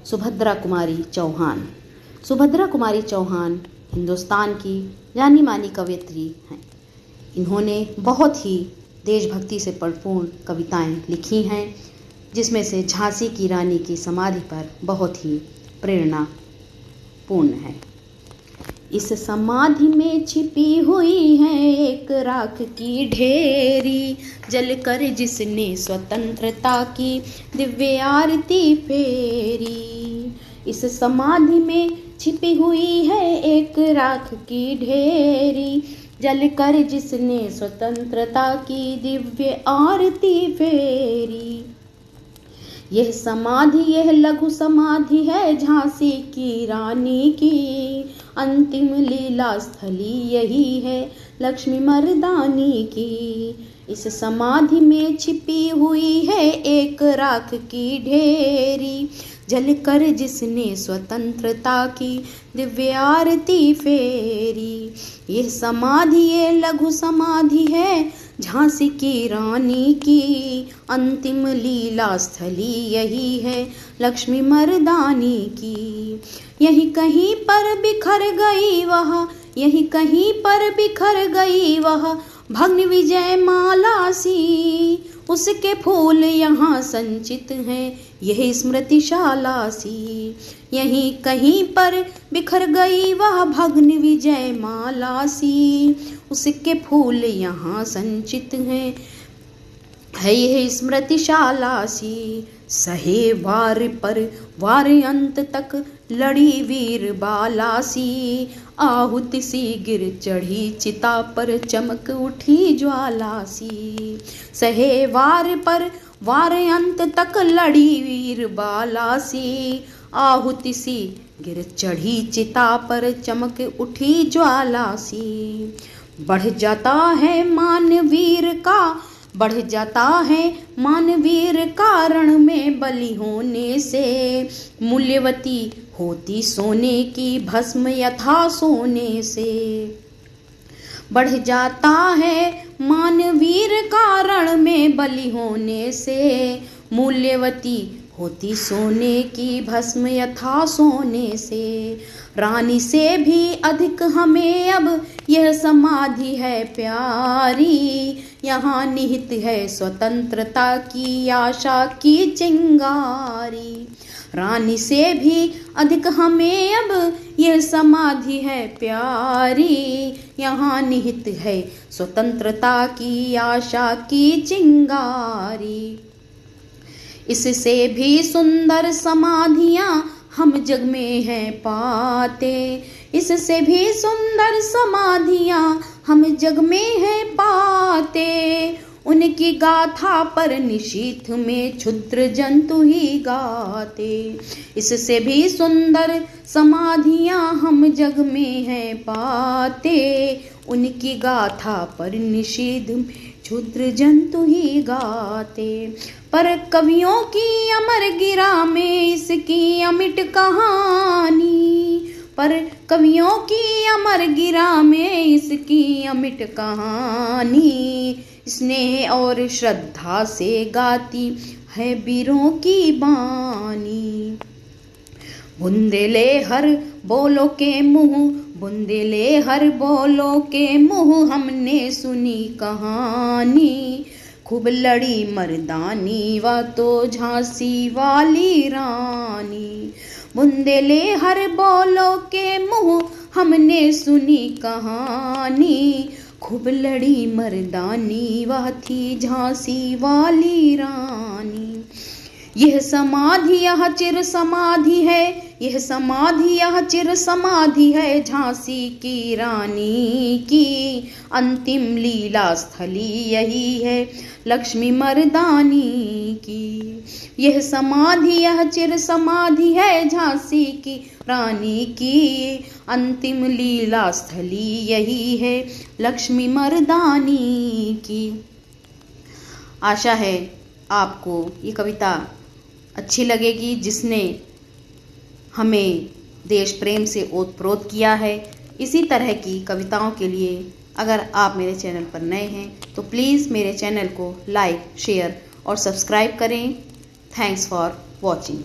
सुभद्रा कुमारी चौहान। सुभद्रा कुमारी चौहान हिंदुस्तान की जानी मानी कवयित्री हैं। इन्होंने बहुत ही देशभक्ति से परिपूर्ण कविताएं लिखी हैं, जिसमें से झांसी की रानी की समाधि पर बहुत ही प्रेरणापूर्ण है। इस समाधि में छिपी हुई है एक राख की ढेरी, जलकर जिसने स्वतंत्रता की दिव्य आरती फेरी। इस समाधि में छिपी हुई है एक राख की ढेरी, जलकर जिसने स्वतंत्रता की दिव्य आरती फेरी। यह समाधि, यह लघु समाधि है झांसी की रानी की, अंतिम लीला स्थली यही है लक्ष्मी मर्दानी की। इस समाधि में छिपी हुई है एक राख की ढेरी, जलकर जिसने स्वतंत्रता की दिव्य आरती फेरी। यह समाधि, ये लघु समाधि है झांसी की रानी की, अंतिम लीला स्थली यही है लक्ष्मी मर्दानी की। यही कहीं पर बिखर गई वह, यही कहीं पर बिखर गई वह भग्न विजय माला सी, उसके फूल यहाँ संचित हैं यही स्मृतिशाला सी। यहीं कहीं पर बिखर गई वह भग्न विजय माला सी, उसके फूल यहाँ संचित हैं है यह स्मृतिशाला सी। सहे वार पर वार अंत तक लड़ी वीर बाला सी, आहुति सी गिर चढ़ी चिता पर चमक उठी ज्वाला सी। सहे वार पर वार अंत तक लड़ी वीर बाला सी, आहुति सी गिर चढ़ी चिता पर चमक उठी ज्वाला सी। बढ़ जाता है मान वीर का, बढ़ जाता है मान वीर कारण में बलि होने से, मूल्यवती होती सोने की भस्म यथा सोने से। बढ़ जाता है मान वीर कारण में बलि होने से, मूल्यवती होती सोने की भस्म यथा सोने से। रानी से भी अधिक हमें अब यह समाधि है प्यारी, यहाँ निहित है स्वतंत्रता की आशा की चिंगारी। रानी से भी अधिक हमें अब यह समाधि है प्यारी, यहाँ निहित है स्वतंत्रता की आशा की चिंगारी। इससे भी सुंदर समाधियाँ हम जग में हैं पाते, इससे भी सुंदर समाधियाँ हम जग में हैं पाते। उनकी गाथा पर निशीथ में क्षुद्र जंतु ही गाते, इससे भी सुंदर समाधियाँ हम जग में हैं पाते। उनकी गाथा पर निषेध क्षुद्र जंतु ही गाते। पर कवियों की अमर गिरा में इसकी अमिट कहानी, पर कवियों की अमर गिरा में इसकी अमिट कहानी। स्नेह और श्रद्धा से गाती है वीरों की बानी। बुंदेले हर बोलो के मुँह, बुंदेले हर बोलो के मुँह हमने सुनी कहानी। खूब लड़ी मर्दानी व तो झांसी वाली रानी। बुंदेले हर बोलो के मुँह हमने सुनी कहानी, खूब लड़ी मर्दानी वह थी झांसी वाली रानी। यह समाधि यह चिर समाधि है, यह समाधि यह चिर समाधि है झांसी की रानी की, अंतिम लीला स्थली यही है लक्ष्मी मर्दानी की। यह समाधि यह चिर समाधि है झांसी की रानी की, अंतिम लीला स्थली यही है लक्ष्मी मर्दानी की। आशा है आपको ये कविता अच्छी लगेगी, जिसने हमें देश प्रेम से ओतप्रोत किया है। इसी तरह की कविताओं के लिए अगर आप मेरे चैनल पर नए हैं तो प्लीज़ मेरे चैनल को लाइक, शेयर और सब्सक्राइब करें। Thanks for watching.